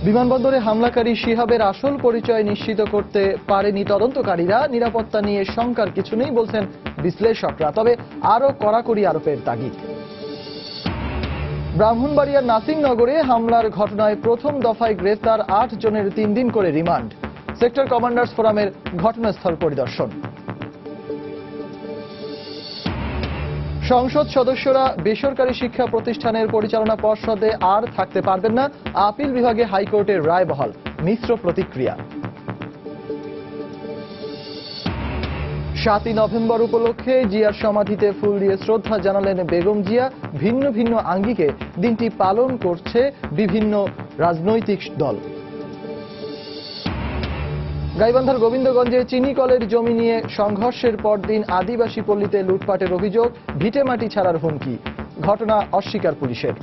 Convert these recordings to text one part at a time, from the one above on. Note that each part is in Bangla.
বিমানবন্দরে হামলাকারী শিহাবের আসল পরিচয় নিশ্চিত করতে পারেনি তদন্তকারীরা। নিরাপত্তা নিয়ে শঙ্কার কিছু নেই বলছেন বিশ্লেষকরা, তবে আরও কড়াকড়ি আরোপের তাগিদ। ব্রাহ্মণবাড়িয়ার নাসিরনগরে হামলার ঘটনায় প্রথম দফায় গ্রেফতার 8 জনের 3 দিন করে রিমান্ড। সেক্টর কমান্ডার্স ফোরামের ঘটনাস্থল পরিদর্শন। সংসদ সদস্যরা বেসরকারি শিক্ষা প্রতিষ্ঠানের পরিচালনা পর্ষদে আর থাকতে পারবেন না। আপিল বিভাগে হাইকোর্টের রায় বহাল, মিশ্র প্রতিক্রিয়া। 7ই নভেম্বর উপলক্ষে জিয়ার সমাধিতে ফুল দিয়ে শ্রদ্ধা জানালেন বেগম জিয়া। ভিন্ন ভিন্ন আঙ্গিকে দিনটি পালন করছে বিভিন্ন রাজনৈতিক দল। গাইবান্ধার গোবিন্দগঞ্জে চিনি কলের জমি নিয়ে সংঘর্ষের পরদিন আদিবাসী পল্লীতে লুটপাটের অভিযোগ, ভিটেমাটি ছাড়ার হুমকি। ঘটনা অস্বীকার পুলিশের।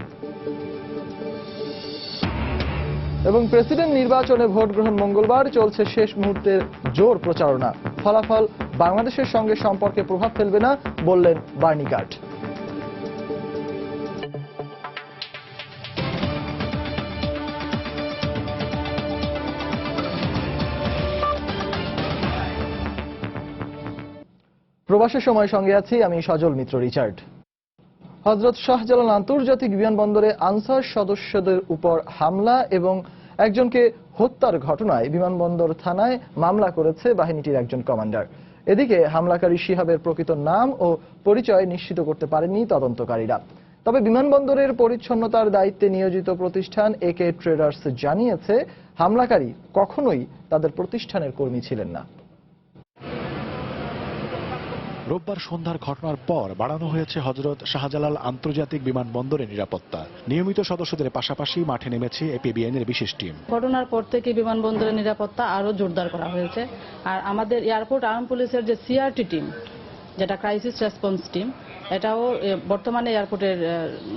এবং প্রেসিডেন্ট নির্বাচনে ভোট গ্রহণ মঙ্গলবার, চলছে শেষ মুহূর্তের জোর প্রচারণা। ফলাফল বাংলাদেশের সঙ্গে সম্পর্কে প্রভাব ফেলবে না বললেন বার্নিকাট। প্রবাসের সময় সঙ্গে আছি আমি সজল মিত্র রিচার্ড। হযরত শাহজালাল আন্তর্জাতিক বিমানবন্দরে আনসার সদস্যদের উপর হামলা এবং একজনকে হত্যার ঘটনায় বিমানবন্দর থানায় মামলা করেছে বাহিনীটির একজন কমান্ডার। এদিকে হামলাকারী শিহাবের প্রকৃত নাম ও পরিচয় নিশ্চিত করতে পারেননি তদন্তকারীরা। তবে বিমানবন্দরের পরিচ্ছন্নতার দায়িত্বে নিয়োজিত প্রতিষ্ঠান একে ট্রেডার্স জানিয়েছে, হামলাকারী কখনোই তাদের প্রতিষ্ঠানের কর্মী ছিলেন না। রোববার সন্ধ্যার ঘটনার পর বাড়ানো হয়েছে হযরত শাহজালাল আন্তর্জাতিক বিমানবন্দরের নিরাপত্তা। নিয়মিত সদস্যদের পাশাপাশি মাঠে নেমেছে এপিবিএন এর বিশেষ টিম। ঘটনার পর থেকে বিমানবন্দরের নিরাপত্তা আরো জোরদার করা হয়েছে। আর আমাদের এয়ারপোর্ট আর্ম পুলিশের যে সিআরটি টিম, যেটা ক্রাইসিস রেসপন্স টিম, এটাও বর্তমানে এয়ারপোর্টের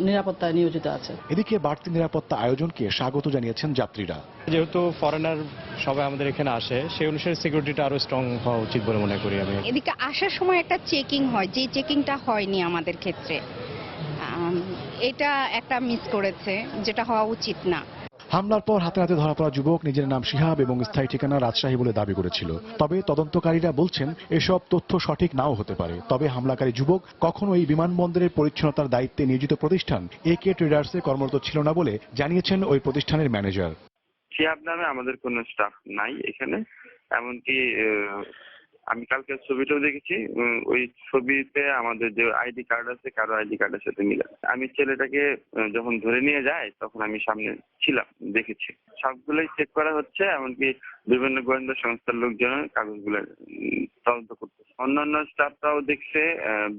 নিরাপত্তায় নিয়োজিত আছে। এদিকে বাড়তি নিরাপত্তা আয়োজনকে স্বাগত জানিয়েছেন যাত্রীরা। যেহেতু ফরেনার সবাই আমাদের এখানে আসে, সেই অনুসারে সিকিউরিটিটা আরো স্ট্রং হওয়া উচিত বলে মনে করি আমি। এদিকে আসার সময় একটা চেকিং হয়, যে চেকিংটা হয়নি আমাদের ক্ষেত্রে, এটা একটা মিস করেছে, যেটা হওয়া উচিত না। হামলার পর হাতে হাতে ধরা পড়া যুবক নিজের নাম শিহাব এবং স্থায়ী ঠিকানা রাজশাহী বলে দাবি করেছিল। তবে তদন্তকারীরা বলছেন এসব তথ্য সঠিক নাও হতে পারে। তবে হামলাকারী যুবক কখনোই বিমানবন্দরের পরিচ্ছন্নতার দায়িত্বে নিয়োজিত প্রতিষ্ঠান একে ট্রেডার্সে কর্মরত ছিল না বলে জানিয়েছেন ওই প্রতিষ্ঠানের ম্যানেজার। শিহাব নামে আমাদের কোনো স্টাফ নাই এখানে। এমনকি আমি কালকে ছবিটাও দেখেছি, ওই ছবিতে আমাদের যে আইডি কার্ড আছে কারো আইডি কার্ডের সাথে মিলে। আমি ছেলেটাকে যখন ধরে নিয়ে যাই তখন আমি সামনে ছিলাম, দেখেছি। সবগুলোই চেক করা হচ্ছে, এমনকি বিভিন্ন গোয়েন্দা সংস্থার লোকজন কাগজগুলো তদন্ত করতেছে। অন্যান্য স্টাফরাও দেখছে,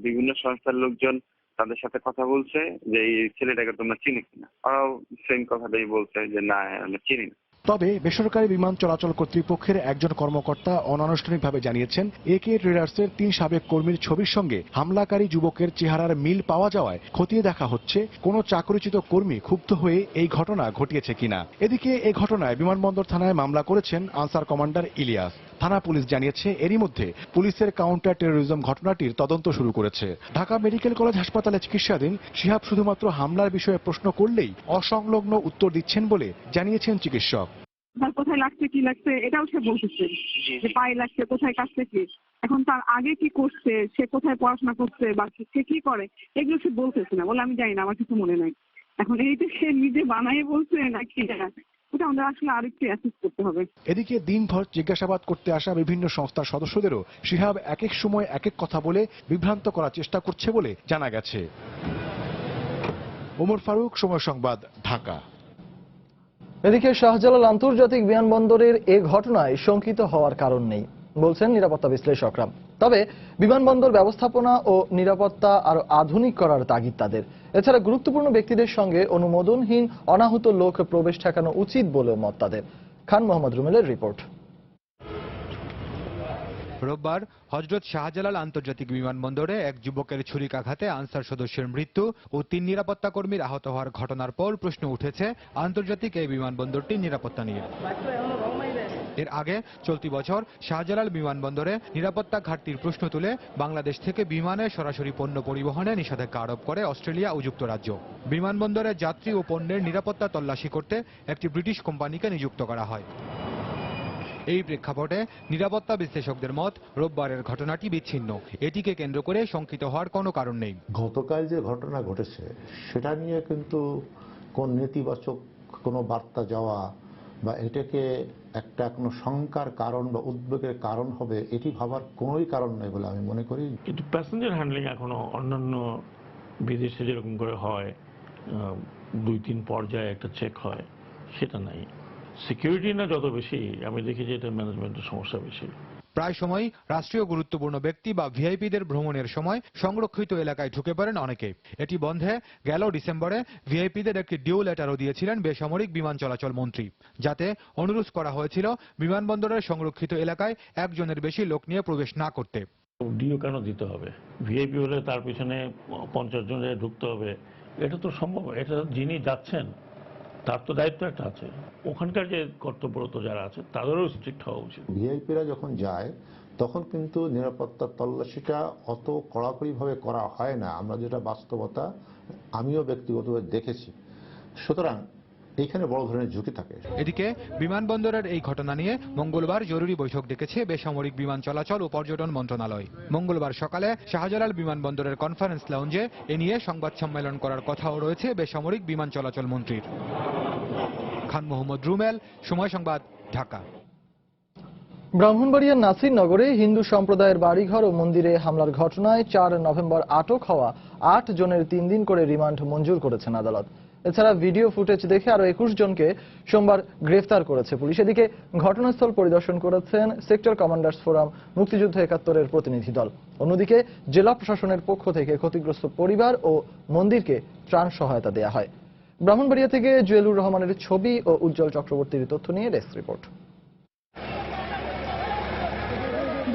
বিভিন্ন সংস্থার লোকজন তাদের সাথে কথা বলছে যে এই ছেলেটাকে তোমরা চিনি কিনা। ওরাও সেম কথাটাই বলছে যে না, আমরা চিনি না। তবে বেসরকারি বিমান চলাচল কর্তৃপক্ষের একজন কর্মকর্তা অনানুষ্ঠানিকভাবে জানিয়েছেন, একে ট্রেডার্সের 3 সাবেক কর্মীর ছবির সঙ্গে হামলাকারী যুবকের চেহারার মিল পাওয়া যাওয়ায় খতিয়ে দেখা হচ্ছে কোন চাকরিচ্যুত কর্মী ক্ষুব্ধ হয়ে এই ঘটনা ঘটিয়েছে কিনা। এদিকে এই ঘটনায় বিমানবন্দর থানায় মামলা করেছেন আনসার কমান্ডার ইলিয়াস। থানা পুলিশ জানিয়েছে এরই মধ্যে পুলিশের কাউন্টার টেরোরিজম ঘটনাটির তদন্ত শুরু করেছে। ঢাকা মেডিকেল কলেজ হাসপাতালে চিকিৎসাধীন শিহাব শুধুমাত্র হামলার বিষয়ে প্রশ্ন করলেই অসংলগ্ন উত্তর দিচ্ছেন বলে জানিয়েছেন চিকিৎসক। তার কোথায় লাগছে কি লাগছে এটাও সে বলতেছে, যে পায়ে লাগছে, কোথায় কাটছে কি, এখন তার আগে কি করছে, সে কোথায় পড়াশোনা করছে বা সে কি করে, এগুলো সে বলতেছে না। বলে আমি জানি না, আমার কিছু মনে নাই। এখন এইটা সে নিজে বানায় বলছে নাকি, ওটা আমাদের আসলে আরেকটু অ্যাসেস করতে হবে। এদিকে দিনভর জিজ্ঞাসাবাদ করতে আসা বিভিন্ন সংস্থার সদস্যদেরও শিহাব এক এক সময় এক এক কথা বলে বিভ্রান্ত করার চেষ্টা করছে বলে জানা গেছে। ওমর ফারুক, সময় সংবাদ, ঢাকা। এদিকে শাহজালাল আন্তর্জাতিক বিমানবন্দরের এ ঘটনায় শঙ্কিত হওয়ার কারণ নেই বলছেন নিরাপত্তা বিশ্লেষকরা। তবে বিমানবন্দর ব্যবস্থাপনা ও নিরাপত্তা আরো আধুনিক করার তাগিদ তাদের। এছাড়া গুরুত্বপূর্ণ ব্যক্তিদের সঙ্গে অনুমোদনহীন অনাহুত লোক প্রবেশ ঠেকানো উচিত বলেও মত তাদের। খান মোহাম্মদ রুমেলের রিপোর্ট। রোববার হযরত শাহজালাল আন্তর্জাতিক বিমানবন্দরে এক যুবকের ছুরিকাঘাতে আনসার সদস্যের মৃত্যু ও 3 নিরাপত্তা কর্মীর আহত হওয়ার ঘটনার পর প্রশ্ন উঠেছে আন্তর্জাতিক এই বিমানবন্দরটির নিরাপত্তা নিয়ে। এর আগে চলতি বছর শাহজালাল বিমানবন্দরে নিরাপত্তা ঘাটতির প্রশ্ন তুলে বাংলাদেশ থেকে বিমানে সরাসরি পণ্য পরিবহনে নিষেধাজ্ঞা আরোপ করে অস্ট্রেলিয়া ও যুক্তরাজ্য। বিমানবন্দরে যাত্রী ও পণ্যের নিরাপত্তা তল্লাশি করতে একটি ব্রিটিশ কোম্পানিকে নিযুক্ত করা হয়। এই প্রেক্ষাপটে নিরাপত্তা বিশ্লেষকদের মত, রোববারের ঘটনাটি বিচ্ছিন্ন। এটিকে কেন্দ্র করে শঙ্কিত হওয়ার কোনো কারণ নেই। গতকাল যে ঘটনা ঘটেছে সেটা নিয়ে কিন্তু কোন নেতিবাচক কোনো বার্তা যাওয়া বা এটাকে একটা কোনো শঙ্কার কারণ বা উদ্বেগের কারণ হবে এটি ভাবার কোনোই কারণ নেই বলে আমি মনে করি। কিন্তু প্যাসেঞ্জার হ্যান্ডলিং এখনো অন্যান্য বিদেশে যেরকম করে হয় 2-3 পর্যায়ে একটা চেক হয়, সেটা নাই। সিকিউরিটি না যত বেশি, আমি দেখি যে এটা ম্যানেজমেন্টের সমস্যা বেশি। প্রায় সময় রাষ্ট্রীয় গুরুত্বপূর্ণ ব্যক্তি বা ভিআইপিদের ভ্রমণের সময় সংরক্ষিত এলাকায় ঢুকে পড়েন অনেকে। এটি বন্ধে গেল ডিসেম্বরে ভিআইপিদের একটি ডিউ লেটারও দিয়েছিলেন বেসামরিক বিমান চলাচল মন্ত্রী, যাতে অনুরোধ করা হয়েছিল বিমানবন্দরের সংরক্ষিত এলাকায় একজনের বেশি লোক নিয়ে প্রবেশ না করতে। ডিও কেন দিতে হবে? ভিআইপি হলে তার পিছনে 50 জন ঢুকতে হবে, এটা তো সম্ভব। এটা যিনি যাচ্ছেন তার তো দায়িত্ব একটা আছে, ওখানকার যে কর্তব্যরত যারা আছে তাদেরও স্ট্রিক্ট হওয়া উচিত। ভিআইপিরা যখন যায় তখন কিন্তু নিরাপত্তার তল্লাশিটা অত কড়াকড়িভাবে করা হয় না, আমরা যেটা বাস্তবতা আমিও ব্যক্তিগতভাবে দেখেছি। সুতরাং এখানে বড় ধরনের ঝুঁকি থাকে। এদিকে বিমানবন্দরের এই ঘটনা নিয়ে মঙ্গলবার জরুরি বৈঠক ডেকেছে বেসামরিক বিমান চলাচল ও পর্যটন মন্ত্রণালয়। মঙ্গলবার সকালে শাহজালাল বিমানবন্দরের কনফারেন্স লাউঞ্জে এ নিয়ে সংবাদ সম্মেলন করার কথাও রয়েছে বেসামরিক বিমান চলাচল মন্ত্রীর। খান মোহাম্মদ রুমেল, সময় সংবাদ, ঢাকা। ব্রাহ্মণবাড়িয়ার নাসিরনগরে হিন্দু সম্প্রদায়ের বাড়িঘর ও মন্দিরে হামলার ঘটনায় 4 নভেম্বর আটক হওয়া 8 জনের 3 দিন করে রিমান্ড মঞ্জুর করেছেন আদালত। এছাড়া ভিডিও ফুটেজ দেখে আরো 21 জনকে সোমবার গ্রেফতার করেছে পুলিশ। এদিকে ঘটনাস্থল পরিদর্শন করেছেন সেক্টর কমান্ডার্স ফোরাম মুক্তিযুদ্ধ 71-এর প্রতিনিধি দল। অন্যদিকে জেলা প্রশাসনের পক্ষ থেকে ক্ষতিগ্রস্ত পরিবার ও মন্দিরকে ত্রাণ সহায়তা দেওয়া হয়। ব্রাহ্মণবাড়িয়া থেকে জুয়েলুর রহমানের ছবি ও উজ্জ্বল চক্রবর্তীর তথ্য নিয়ে ডেস্ক রিপোর্ট।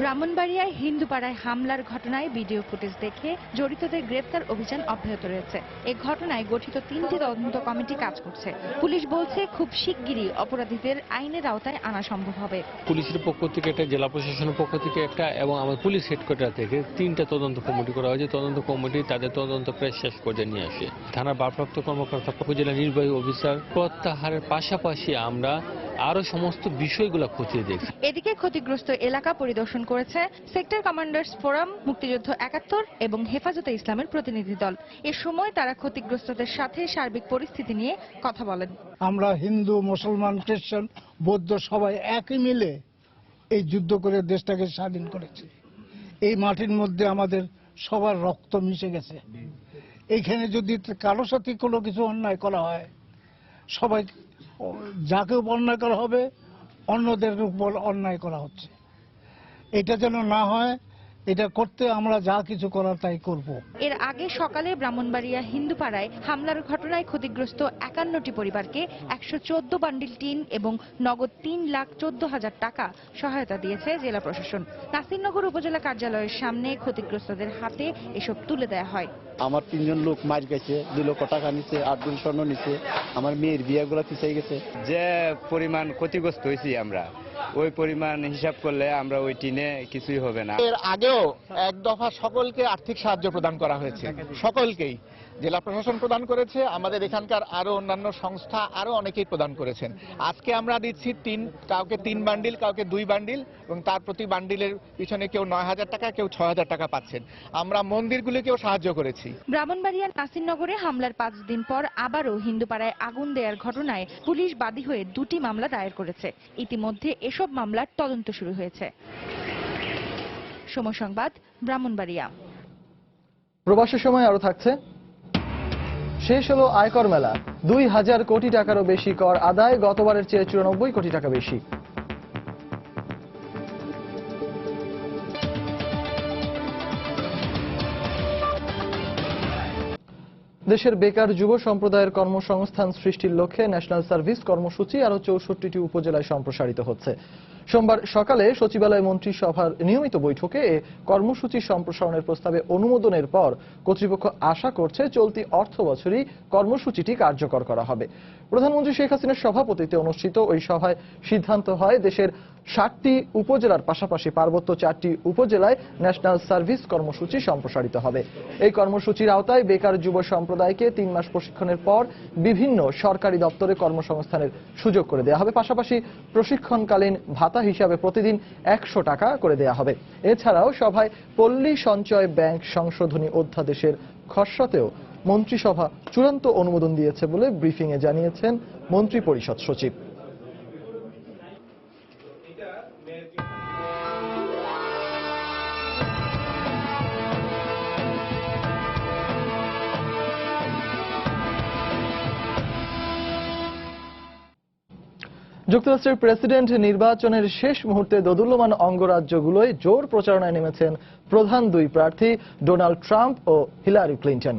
ব্রাহ্মণবাড়িয়ায় হিন্দুপাড়ায় হামলার ঘটনায় ভিডিও ফুটেজ দেখে জড়িতদের গ্রেফতার অভিযান অব্যাহত রয়েছে। এ ঘটনায় গঠিত 3টি তদন্ত কমিটি কাজ করছে। পুলিশ বলছে খুব শিগগিরই অপরাধীদের আইনের আওতায় আনা সম্ভব হবে। পুলিশের পক্ষ থেকে একটা, জেলা প্রশাসনের পক্ষ থেকে একটা এবং আমার পুলিশ হেডকোয়ার্টার থেকে 3টা তদন্ত কমিটি করা হয়েছে। তদন্ত কমিটি তাদের তদন্ত প্রায় শেষ পর্যায়ে নিয়ে আসে। থানার ভারপ্রাপ্ত কর্মকর্তা, উপজেলা নির্বাহী অফিসার প্রত্যাহারের পাশাপাশি আমরা আরো সমস্ত বিষয়গুলো খতিয়ে দেখছি। এদিকে ক্ষতিগ্রস্ত এলাকা পরিদর্শন করেছে সেক্টর কমান্ডার্স ফোরাম মুক্তিযুদ্ধ 71 এবং হেফাজতে ইসলামের প্রতিনিধি দল। এ সময় তারা ক্ষতিগ্রস্তদের সাথে সার্বিক পরিস্থিতি নিয়ে কথা বলেন। আমরা হিন্দু, মুসলমান, খ্রিস্টান, বৌদ্ধ সবাই একই মিলে এই যুদ্ধ করে দেশটাকে স্বাধীন করেছি। এই মাটির মধ্যে আমাদের সবার রক্ত মিশে গেছে। এইখানে যদি কারো সাথে কোনো কিছু অন্যায় করা হয়, সবাই যাকে অন্যায় করা হবে অন্যদের উপর অন্যায় করা হচ্ছে। এটা যেন না হয়, এটা করতে আমরা যা কিছু করার তাই করব। এর আগে সকালে ব্রাহ্মণবাড়িয়া হিন্দুপাড়ায় হামলার ঘটনায় ক্ষতিগ্রস্ত 51টি পরিবারকে 114 বান্ডিল টিন এবং নগদ 3,14,000 টাকা সহায়তা দিয়েছে জেলা প্রশাসন। নাসিরনগর উপজেলা কার্যালয়ের সামনে ক্ষতিগ্রস্তদের হাতে এসব তুলে দেওয়া হয়। আমার 3 জন লোক মার গেছে, 2 লক্ষ টাকা নিচ্ছে, 8 ভরি স্বর্ণ নিচ্ছে, আমার মেয়ের বিয়েগুলো পিছিয়ে গেছে। যে পরিমাণ ক্ষতিগ্রস্ত হয়েছি আমরা, ওই পরিমাণ হিসাব করলে আমরা ওই টিনে কিছুই হবে না। এর আগেও এক দফা সকলকে আর্থিক সাহায্য প্রদান করা হয়েছে, সকলকেই জেলা প্রশাসন প্রদান করেছে, আমাদের এখানকার আরো অন্যান্য সংস্থা আরো অনেকেই প্রদান করেছেন। আজকে আমরা দিচ্ছি কাউকে 3 বান্ডিল, কাউকে 2 বান্ডিল, এবং তার প্রতি বান্ডিলের পিছনে কেউ 9,000 টাকা, কেউ 6,000 টাকা পাচ্ছেন। আমরা মন্দিরগুলিকেও সাহায্য করেছি। ব্রাহ্মণবাড়িয়ার নাসিরনগরে হামলার 5 দিন পর আবারও হিন্দুপাড়ায় আগুন দেওয়ার ঘটনায় পুলিশ বাদী হয়ে 2টি মামলা দায়ের করেছে। ইতিমধ্যে এসব মামলার তদন্ত শুরু হয়েছে। সময় সংবাদ, ব্রাহ্মণবাড়িয়া। প্রবাসের সময় আরো থাকছে। শেষ হলো আয়কর মেলা। 2,000 কোটি টাকারও বেশি কর আদায়, গতবারের চেয়ে 94 কোটি টাকা বেশি। দেশের বেকার যুব সম্প্রদায়ের কর্মসংস্থান সৃষ্টির লক্ষ্যে ন্যাশনাল সার্ভিস কর্মসূচি আরও 64টি উপজেলায় সম্প্রসারিত হচ্ছে। সোমবার সকালে সচিবালয় মন্ত্রিসভার নিয়মিত বৈঠকে এ কর্মসূচি সম্প্রসারণের প্রস্তাবে অনুমোদনের পর কর্তৃপক্ষ আশা করছে চলতি অর্থ বছরই কর্মসূচিটি কার্যকর করা হবে। প্রধানমন্ত্রী শেখ হাসিনার সভাপতিত্বে অনুষ্ঠিত ওই সভায় সিদ্ধান্ত হয় দেশের 60টি উপজেলার পাশাপাশি পার্বত্য 4টি উপজেলায় ন্যাশনাল সার্ভিস কর্মসূচি সম্প্রসারিত হবে। এই কর্মসূচির আওতায় বেকার যুব সম্প্রদায়কে 3 মাস প্রশিক্ষণের পর বিভিন্ন সরকারি দপ্তরে কর্মসংস্থানের সুযোগ করে দেওয়া হবে। পাশাপাশি প্রশিক্ষণকালীন ভাতা হিসাবে প্রতিদিন 100 টাকা করে দেওয়া হবে। এছাড়াও সভায় পল্লী সঞ্চয় ব্যাংক সংশোধনী অধ্যাদেশের খসড়াতেও মন্ত্রিসভা চূড়ান্ত অনুমোদন দিয়েছে বলে ব্রিফিংয়ে জানিয়েছেন মন্ত্রিপরিষদ সচিব। যুক্তরাষ্ট্রের প্রেসিডেন্ট নির্বাচনের শেষ মুহূর্তে দোদুল্যমান অঙ্গরাজ্যগুলোয় জোর প্রচারণায় নেমেছেন প্রধান দুই প্রার্থী ডোনাল্ড ট্রাম্প ও হিলারি ক্লিন্টন।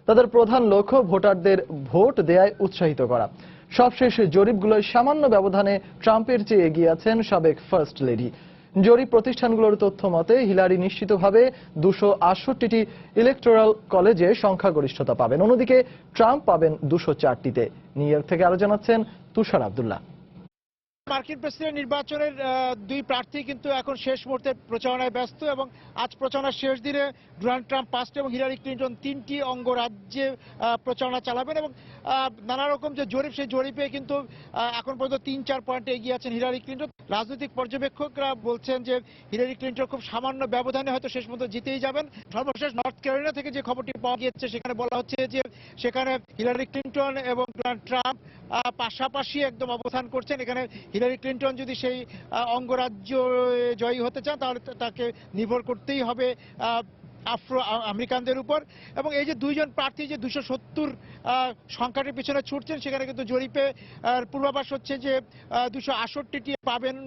তাদের প্রধান লক্ষ্য ভোটারদের ভোট দেয়ায় উৎসাহিত করা। সবশেষ জরিপগুলোয় সামান্য ব্যবধানে ট্রাম্পের চেয়ে এগিয়ে আছেন সাবেক ফার্স্ট লেডি। জরিপ প্রতিষ্ঠানগুলোর তথ্য মতে হিলারি নিশ্চিতভাবে 268টি ইলেকটোরাল কলেজে সংখ্যাগরিষ্ঠতা পাবেন, অন্যদিকে ট্রাম্প পাবেন 204টিতে। নিউ ইয়র্ক থেকে আরো জানাচ্ছেন তুষার আব্দুল্লাহ। মার্কিন প্রেসিডেন্ট নির্বাচনের দুই প্রার্থী কিন্তু এখন শেষ মুহূর্তে প্রচারণায় ব্যস্ত এবং আজ প্রচারণার শেষ দিনে ডোনাল্ড ট্রাম্প 5টি এবং হিলারি ক্লিন্টন 3টি অঙ্গরাজ্যে প্রচারণা চালাবেন এবং নানা রকম যে জরিপ সেই জরিপে কিন্তু এখন পর্যন্ত 3-4 পয়েন্টে এগিয়ে আছেন হিলারি ক্লিন্টন। রাজনৈতিক পর্যবেক্ষকরা বলছেন যে হিলারি ক্লিন্টন খুব সামান্য ব্যবধানে হয়তো শেষ পর্যন্ত জিতেই যাবেন। সর্বশেষ নর্থ ক্যারোলিনা থেকে যে খবরটি পাওয়া গিয়েছে সেখানে বলা হচ্ছে যে সেখানে হিলারি ক্লিন্টন এবং ডোনাল্ড ট্রাম্প পাশাপাশি একদম অবস্থান করছেন। এখানে হিলারি ক্লিন্টন যদি সেই অঙ্গরাজ্য জয়ী হতে চান তাহলে তাকে নির্ভর করতেই হবে আফ্রো আমেরিকানদের উপর। এবং এই যে দুইজন প্রার্থী যে 270 সংখ্যাটির পিছনে ছুটছেন সেখানে কিন্তু জরিপে পূর্বাভাস হচ্ছে যে 268টি পাবেন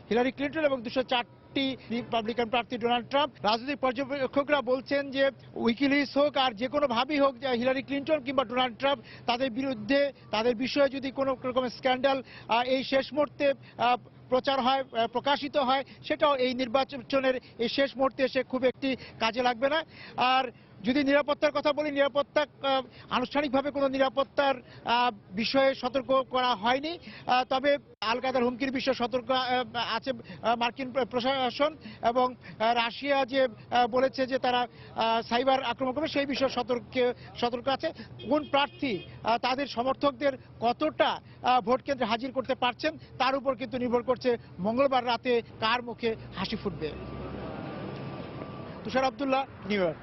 হিলারি ক্লিন্টন এবং 204টি রিপাবলিকান প্রার্থী ডোনাল্ড ট্রাম্প। রাজনৈতিক পর্যবেক্ষকরা বলছেন যে উইকিলিক্স হোক আর যে কোনো ভাবেই হোক যে হিলারি ক্লিন্টন কিংবা ডোনাল্ড ট্রাম্প তাদের বিরুদ্ধে তাদের বিষয়ে যদি কোনো রকম স্ক্যান্ডাল এই শেষ মুহূর্তে প্রচার হয় প্রকাশিত হয় সেটাও এই নির্বাচনের এই শেষ মুহূর্তে এসে খুব একটি কাজে লাগবে না। আর যদি নিরাপত্তার কথা বলি, নিরাপত্তা আনুষ্ঠানিকভাবে কোনো নিরাপত্তার বিষয়ে সতর্ক করা হয়নি, তবে আল কায়দার হুমকির বিষয়ে সতর্ক আছে মার্কিন প্রশাসন এবং রাশিয়া যে বলেছে যে তারা সাইবার আক্রমণ করবে সেই বিষয়ে সতর্ক আছে। কোন প্রার্থী তাদের সমর্থকদের কতটা ভোট কেন্দ্রে হাজির করতে পারছেন তার উপর কিন্তু নির্ভর করছে মঙ্গলবার রাতে কার মুখে হাসি ফুটবে। তুষার আব্দুল্লাহ, নিউ ইয়র্ক।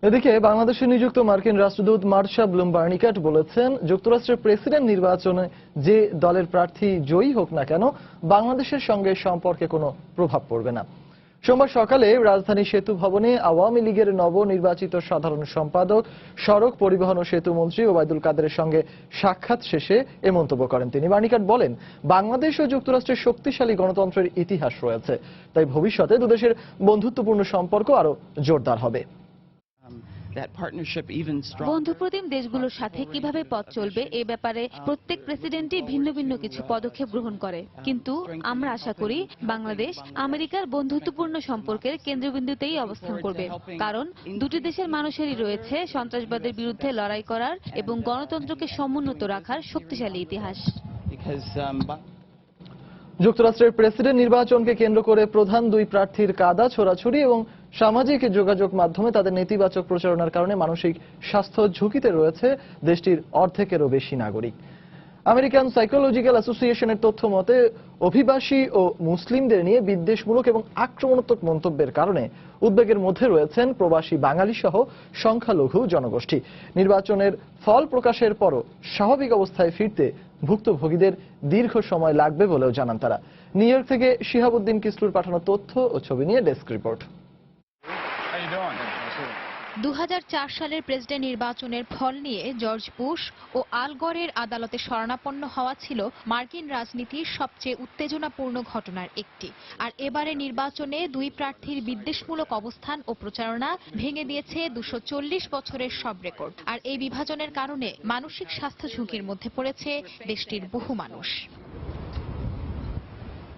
এদিকে বাংলাদেশে নিযুক্ত মার্কিন রাষ্ট্রদূত মার্শা ব্লুম বার্নিকাট বলেছেন যুক্তরাষ্ট্রের প্রেসিডেন্ট নির্বাচনে যে দলের প্রার্থী জয়ী হোক না কেন বাংলাদেশের সঙ্গে সম্পর্কে কোনো প্রভাব পড়বে না। সোমবার সকালে রাজধানী সেতু ভবনে আওয়ামী লীগের নবনির্বাচিত সাধারণ সম্পাদক সড়ক পরিবহন ও সেতু মন্ত্রী ওবায়দুল কাদেরের সঙ্গে সাক্ষাৎ শেষে এ মন্তব্য করেন তিনি। বার্নিকাট বলেন বাংলাদেশ ও যুক্তরাষ্ট্রের শক্তিশালী গণতন্ত্রের ইতিহাস রয়েছে, তাই ভবিষ্যতে দুদেশের বন্ধুত্বপূর্ণ সম্পর্ক আরো জোরদার হবে। বন্ধুপ্রতিম দেশগুলোর সাথে কিভাবে পথ চলবে এ ব্যাপারে প্রত্যেক প্রেসিডেন্টই ভিন্ন ভিন্ন কিছু পদক্ষেপ গ্রহণ করে, কিন্তু আমরা আশা করি বাংলাদেশ আমেরিকার বন্ধুত্বপূর্ণ সম্পর্কের কেন্দ্রবিন্দুতেই অবস্থান করবে, কারণ দুটি দেশের মানুষেরই রয়েছে সন্ত্রাসবাদের বিরুদ্ধে লড়াই করার এবং গণতন্ত্রকে সমুন্নত রাখার শক্তিশালী ইতিহাস। যুক্তরাষ্ট্রের প্রেসিডেন্ট নির্বাচনকে কেন্দ্র করে প্রধান দুই প্রার্থীর কাদা ছোড়াছুড়ি এবং সামাজিক যোগাযোগ মাধ্যমে তাদের নেতিবাচক প্রচারণার কারণে মানসিক স্বাস্থ্য ঝুঁকিতে রয়েছে দেশটির অর্ধেকেরও বেশি নাগরিক। আমেরিকান সাইকোলজিক্যাল অ্যাসোসিয়েশনের তথ্য মতে অভিবাসী ও মুসলিমদের নিয়ে বিদ্বেষমূলক এবং আক্রমণাত্মক মন্তব্যের কারণে উদ্বেগের মধ্যে রয়েছেন প্রবাসী বাঙালি সহ সংখ্যালঘু জনগোষ্ঠী। নির্বাচনের ফল প্রকাশের পরও স্বাভাবিক অবস্থায় ফিরতে ভুক্তভোগীদের দীর্ঘ সময় লাগবে বলেও জানান তারা। নিউ ইয়র্ক থেকে শিহাবুদ্দিন কিসলুর পাঠানো তথ্য ও ছবি নিয়ে ডেস্ক রিপোর্ট। 2004 সালের প্রেসিডেন্ট নির্বাচনের ফল নিয়ে জর্জ বুশ ও আল গরের আদালতে শরণাপন্ন হওয়া ছিল মার্কিন রাজনীতির সবচেয়ে উত্তেজনাপূর্ণ ঘটনার একটি। আর এবারে নির্বাচনে দুই প্রার্থীর বিদ্বেষমূলক অবস্থান ও প্রচারণা ভেঙে দিয়েছে 240 বছরের সব রেকর্ড। আর এই বিভাজনের কারণে মানসিক স্বাস্থ্য ঝুঁকির মধ্যে পড়েছে দেশটির বহু মানুষ।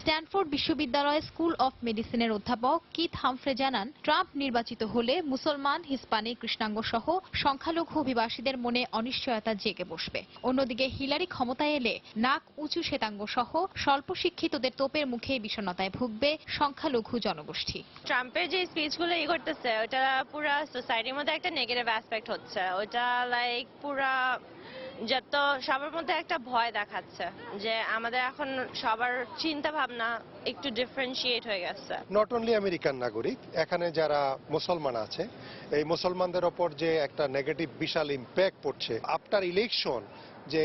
স্ট্যানফোর্ড বিশ্ববিদ্যালয় স্কুল অফ মেডিসিনের অধ্যাপক কিথ হামফ্রে জানান, ট্রাম্প নির্বাচিত হলে মুসলমান, হিস্পানিক, কৃষ্ণাঙ্গ সহ সংখ্যালঘু অভিবাসীদের মনে অনিশ্চয়তা জেগে বসবে। অন্যদিকে হিলারি ক্ষমতায় এলে নাক উঁচু শ্বেতাঙ্গ সহ স্বল্প শিক্ষিতদের তোপের মুখে বিষণ্ণতায় ভুগবে সংখ্যালঘু জনগোষ্ঠী। ট্রাম্পের যে স্পিচগুলো করতেছে ওটা পুরা সোসাইটির মধ্যে একটা নেগেটিভ অ্যাসপেক্ট হচ্ছে। ওটা লাইক পুরা যত সবার মধ্যে একটা ভয় দেখাচ্ছে যে আমাদের এখন সবার চিন্তা ভাবনা একটু ডিফারেন্সিয়েট হয়ে গেছে। নট অনলি আমেরিকান নাগরিক, এখানে যারা মুসলমান আছে এই মুসলমানদের ওপর যে একটা নেগেটিভ বিশাল ইম্প্যাক্ট পড়ছে আফটার ইলেকশন, যে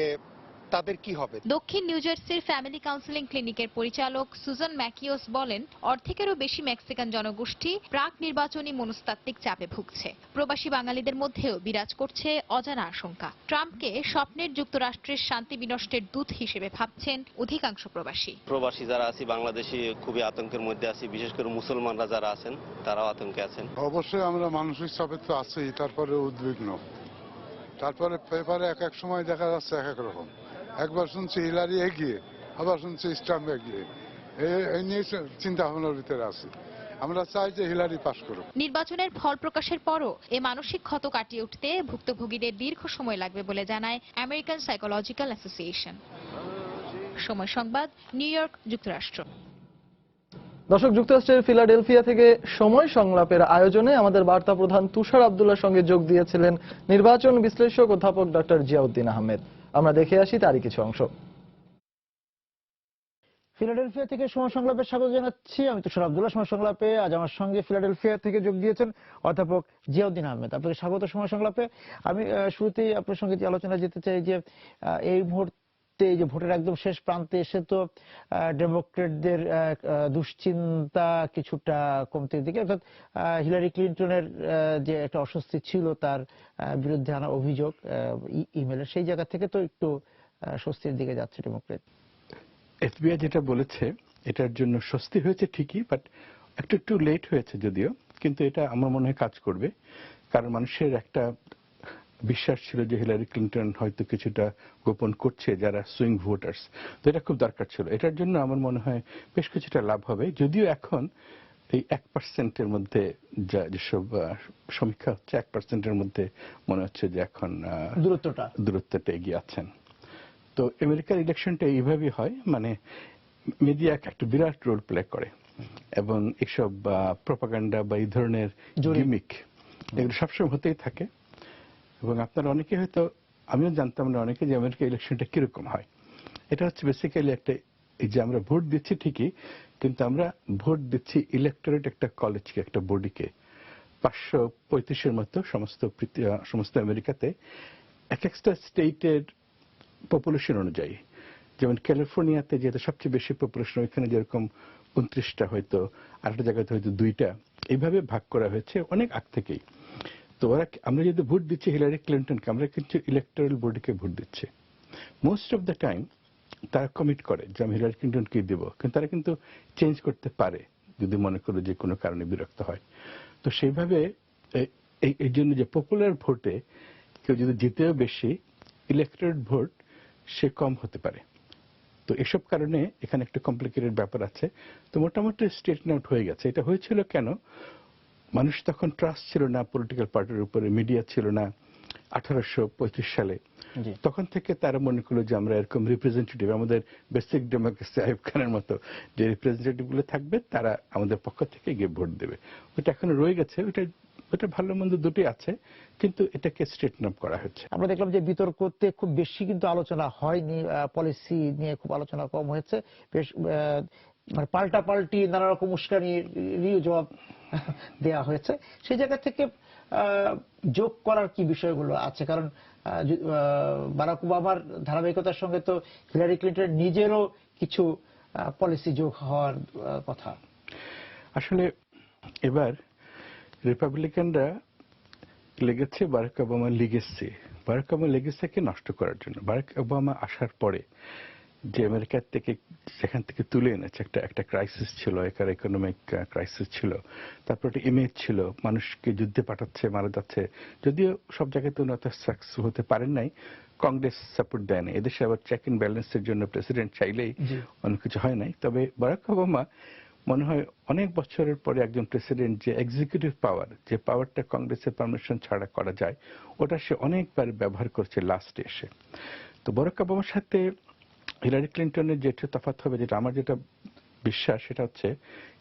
তাদের কি হবে। দক্ষিণ নিউ জার্সির ফ্যামিলি কাউন্সেলিং ক্লিনিকের পরিচালক সুজান ম্যাকিওস বলেন, অর্ধেকেরও বেশি মেক্সিকান জনগোষ্ঠী প্রাক নির্বাচনী মনস্তাত্ত্বিক চাপে ভুগছে। প্রবাসী বাঙালিদের মধ্যেও বিরাজ করছে অজানা আশঙ্কা। ট্রাম্পকে স্বপ্নের যুক্তরাষ্ট্রের শান্তি বিনষ্টের দূত হিসেবে ভাবছেন অধিকাংশ প্রবাসী। প্রবাসী যারা আছি বাংলাদেশি খুবই আতঙ্কের মধ্যে আছি, বিশেষ করে মুসলমানরা যারা আছেন তারাও আতঙ্কে আছেন। অবশ্যই আমরা মানসিক চাপে তো আছি, তারপরে উদ্বিগ্ন। তারপরে পেপারে এক এক সময় দেখা যাচ্ছে এক এক রকম। একবার শুনছি হিলারি এগিয়ে, আবার শুনছি ট্রাম্প এগিয়ে। এই নিয়ে চিন্তা ভাবনার ভিতরে আছি। আমরা চাই যে হিলারি পাস করুক। নির্বাচনের ফল প্রকাশের পরও এ মানসিক ক্ষত কাটিয়ে উঠতে ভুক্তভোগীদের দীর্ঘ সময় লাগবে বলে জানায় আমেরিকান সাইকোলজিক্যাল অ্যাসোসিয়েশন। সময় সংবাদ, নিউ ইয়র্ক, যুক্তরাষ্ট্র। দর্শক, যুক্তরাষ্ট্রের ফিলাডেলফিয়া থেকে সময় সংলাপের আয়োজনে আমাদের বার্তা প্রধান তুষার আব্দুল্লাহর সঙ্গে যোগ দিয়েছিলেন নির্বাচন বিশ্লেষক অধ্যাপক ডক্টর জিয়াউদ্দিন আহমেদ। আমরা দেখে আসি তারই কিছু অংশ। ফিলাডেলফিয়া থেকে সময় সংলাপে স্বাগত জানাচ্ছি। আমি তুষার আব্দুল্লাহ। সময় সংলাপে আজ আমার সঙ্গে ফিলাডেলফিয়া থেকে যোগ দিয়েছেন অধ্যাপক জিয়াউদ্দিন আহমেদ। আপনাকে স্বাগত সময় সংলাপে। আমি শুরুতেই আপনার সঙ্গে যে আলোচনা যেতে চাই যে এই মুহূর্তে এই যে ভোটের একদম শেষ প্রান্তে এসে তো ডেমোক্রেটদের দুশ্চিন্তা কিছুটা কমতির দিকে, অর্থাৎ হিলারি ক্লিন্টনের যে একটা অস্বস্তি ছিল তার বিরুদ্ধে আনা অভিযোগ ইমেলের, সেই জায়গা থেকে তো একটু স্বস্তির দিকে যাচ্ছে ডেমোক্রেট। এফবিআই যেটা বলেছে এটার জন্য স্বস্তি হয়েছে ঠিকই, বাট একটু লেট হয়েছে যদিও, কিন্তু এটা আমার মনে হয় কাজ করবে। কারণ মানুষের একটা বিশ্বাস ছিল যে হিলারি ক্লিন্টন হয়তো কিছুটা গোপন করছে যারা সুইং ভোটার্স, তো এটা খুব দরকার ছিল। এটার জন্য আমার মনে হয় বেশ কিছুটা লাভ হবে, যদিও এখন এই 1%-এর মধ্যে যেসব সমীক্ষা হচ্ছে 1%-এর মধ্যে মনে হচ্ছে যে এখন দূরত্বটা এগিয়ে আছেন। তো আমেরিকার ইলেকশনটা এইভাবেই হয়, মানে মিডিয়া একটা বিরাট রোল প্লে করে এবং এসব প্রপাগান্ডা বা এই ধরনের গিমিক এগুলো সবসময় হতেই থাকে। এবং আপনারা অনেকে হয়তো, আমিও জানতাম না অনেকে, যে আমেরিকা ইলেকশনটা কিরকম হয়। এটা হচ্ছে বেসিক্যালি একটা, এই যে আমরা ভোট দিচ্ছি ঠিকই, কিন্তু আমরা ভোট দিচ্ছি ইলেকটোরেট একটা কলেজকে, একটা বডিকে। 535-এর মতো সমস্ত আমেরিকাতে এক একটা স্টেটের পপুলেশন অনুযায়ী, যেমন ক্যালিফোর্নিয়াতে যেহেতু সবচেয়ে বেশি পপুলেশন, ওইখানে যেরকম 29টা, হয়তো আরেকটা জায়গাতে হয়তো 2টা, এইভাবে ভাগ করা হয়েছে অনেক আগ থেকেই। তো আমরা যদি ভোট দিচ্ছি হিলারি ক্লিন্টনকে, আমরা কিন্তু ইলেকটোরাল বডিকে ভোট দিচ্ছি। মোস্ট অফ দ্য টাইম তারা কমিট করে যে আমি হিলারি ক্লিন্টনকে দেবো, কিন্তু তারা কিন্তু চেঞ্জ করতে পারে যদি মনে করো যে কোনো কারণে বিরক্ত হয়। তো সেইভাবে এই জন্য যে পপুলার ভোটে কেউ যদি জিতেও বেশি, ইলেকটোরেট ভোট সে কম হতে পারে। তো এসব কারণে এখানে একটা কমপ্লিকেটেড ব্যাপার আছে। তো মোটামুটি স্ট্রেটন আউট হয়ে গেছে। এটা হয়েছিল কেন? মানুষ তখন ট্রাস্ট ছিল না পলিটিক্যাল পার্টির উপরে, মিডিয়া ছিল না 1835 সালে। তখন থেকে তারা মনে করলো যে আমরা এরকম রিপ্রেজেন্টেটিভ, আমাদের বেসিক ডেমোক্রেসি আইয়ুব খানের মতো যে রিপ্রেজেন্টেটিভ গুলো থাকবে তারা আমাদের পক্ষ থেকে গিয়ে ভোট দেবে। ওটা এখনো রয়ে গেছে। ওটা ভালো মন্দ দুটোই আছে, কিন্তু এটাকে স্ট্রেটন আপ করা হচ্ছে। আমরা দেখলাম যে বিতর্কতে খুব বেশি কিন্তু আলোচনা হয়নি, পলিসি নিয়ে খুব আলোচনা কম হয়েছে। বেশ মানে পাল্টাপাল্টি নানা রকম উস্কানির জবাব দেওয়া হয়েছে। সেই জায়গা থেকে যোগ করার কি বিষয়গুলো আছে? কারণ বারাক ওবামার ধারাবাহিকতার সঙ্গে তো হিলারি ক্লিন্টন নিজেরও কিছু পলিসি যোগ হওয়ার কথা। আসলে এবার রিপাবলিকানরা লেগেছে বারাক ওবামার লিগেসি। বারাক ওবামার লেগেসিকে নষ্ট করার জন্য। বারাক ওবামা আসার পরে যে আমেরিকার থেকে যেখান থেকে তুলে এনেছে একটা ক্রাইসিস ছিল, ইকোনমিক ক্রাইসিস ছিল, তারপর একটা ইমেজ ছিল, মানুষকে যুদ্ধে পাঠাচ্ছে, মারা যাচ্ছে। যদিও সব জায়গায় তো অত সাকসেসফুল হতে পারেন নাই, কংগ্রেস সাপোর্ট দেয় না। এদেশে আবার চেক এন্ড ব্যালেন্সের জন্য প্রেসিডেন্ট চাইলেই অনেক কিছু হয় নাই। তবে বারাক ওবামা মনে হয় অনেক বছরের পরে একজন প্রেসিডেন্ট যে এক্সিকিউটিভ পাওয়ার, যে পাওয়ারটা কংগ্রেসের পারমিশন ছাড়া করা যায়, ওটা সে অনেকবার ব্যবহার করছে লাস্টে এসে। তো বারাক ওবামার সাথে হিলারি ক্লিন্টনের যেটা তফাৎ হবে, যেটা আমার যেটা বিশ্বাস, সেটা হচ্ছে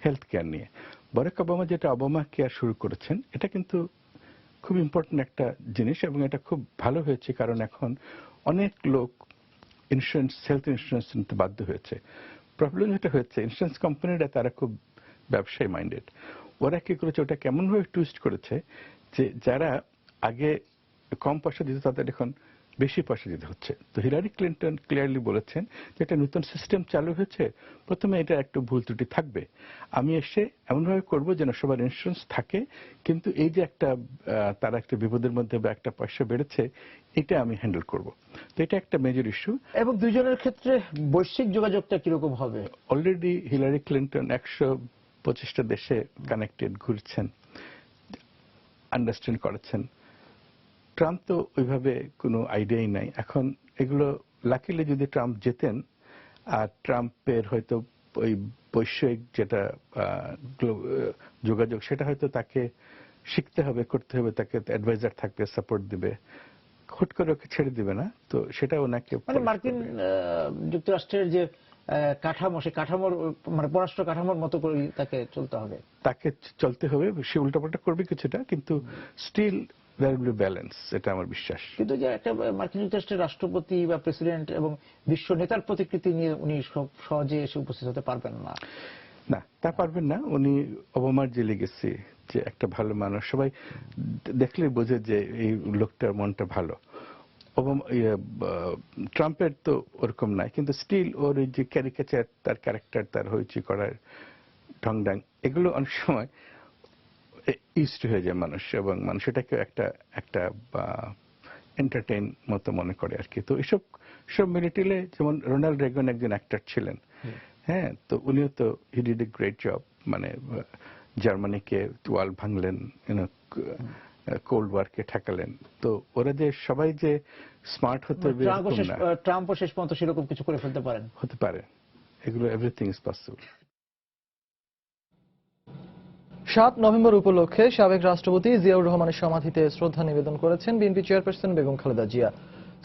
হেলথ কেয়ার নিয়ে। বারাক ওবামা যেটা ওবামা কেয়ার শুরু করেছেন, এটা কিন্তু খুব ইম্পর্টেন্ট একটা জিনিস এবং এটা খুব ভালো হয়েছে, কারণ এখন অনেক লোক ইন্স্যুরেন্স, হেলথ ইন্স্যুরেন্স নিতে বাধ্য হয়েছে। প্রবলেম যেটা হয়েছে, ইন্স্যুরেন্স কোম্পানিরা তারা খুব ব্যবসায়ী মাইন্ডেড। ওরা কি করেছে, ওটা কেমনভাবে টুইস্ট করেছে যে যারা আগে কম পয়সা দিত তাদের এখন বেশি পয়সা দিতে হচ্ছে। তো হিলারি ক্লিন্টন ক্লিয়ারলি বলেছেন যে একটা নতুন সিস্টেম চালু হয়েছে, প্রথমে এটা একটু ভুল ত্রুটি থাকবে, আমি এসে এমনভাবে করবো যেন সবার ইন্স্যুরেন্স থাকে, কিন্তু এই যে একটা তারা একটা বিপদের মধ্যে বা একটা পয়সা বেড়েছে, এটা আমি হ্যান্ডেল করব। তো এটা একটা মেজর ইস্যু। এবং দুইজনের ক্ষেত্রে বৈশ্বিক যোগাযোগটা কিরকম হবে? অলরেডি হিলারি ক্লিন্টন 125টা দেশে কানেক্টেড, ঘুরছেন, আন্ডারস্ট্যান্ড করেছেন। ট্রাম্প তো ওইভাবে কোনো আইডিয়াই নাই। এখন এগুলো লাকিলি যদি ট্রাম্প জেতেন, আর ট্রাম্পের হয়তো ওই বৈশ্বিক যেটা যোগাযোগ, সেটা হয়তো তাকে শিখতে হবে, করতে হবে, তাকে অ্যাডভাইজার থাকবে, সাপোর্ট দিবে, হুট করে ওকে ছেড়ে দিবে না। তো সেটা ওনাকে মানে মার্কিন যুক্তরাষ্ট্রের যে কাঠামো, সে কাঠামোর মানে পররাষ্ট্র কাঠামোর মতো করে তাকে চলতে হবে, চলতে হবে। সে উল্টাপাল্টা করবে কিছুটা, কিন্তু still there will be balance, এটা আমার বিশ্বাস। কিন্তু যে একটা মার্কিন যুক্তরাষ্ট্রের রাষ্ট্রপতি বা প্রেসিডেন্ট এবং বিশ্ব নেতার প্রতিকৃতি নিয়ে উনি সহজে এসে উপস্থিত হতে পারবেন না। না, তা পারবেন না। উনি ওবামার যে লেগেছে, যে একটা ভালো মানুষ, সবাই দেখলে বোঝে যে এই লোকটার মনটা ভালো। ট্রাম্পের তো ওরকম নাই, কিন্তু স্টিল ওর এই যে ক্যারিকেচার, তার ক্যারেক্টার, তার হইচি করার ঢংঢাং, এগুলো অনেক সময় ইউজড হয়ে যায় মানুষ, এবং মানুষ এটাকে একটা এন্টারটেইন মতো মনে করে আর কি। তো এসব মিলিটিলে, যেমন রোনাল্ড রেগান একজন অ্যাক্টর ছিলেন, হ্যাঁ, তো উনিও তো he did a great job, মানে জার্মানিকে ওয়াল ভাঙলেন, কোল্ড ওয়ারকে ঠেকালেন। তো ওরা যে সবাই যে স্মার্ট হতে হবে, ট্রাম্পও শেষ পর্যন্ত সেরকম কিছু করে ফেলতে পারেন, হতে পারে। এগুলো এভরিথিং ইজ পসিবল। 7 নভেম্বর উপলক্ষে সাবেক রাষ্ট্রপতি জিয়াউর রহমানের সমাধিতে শ্রদ্ধা নিবেদন করেছেন বিএনপি চেয়ারপারসন বেগম খালেদা জিয়া।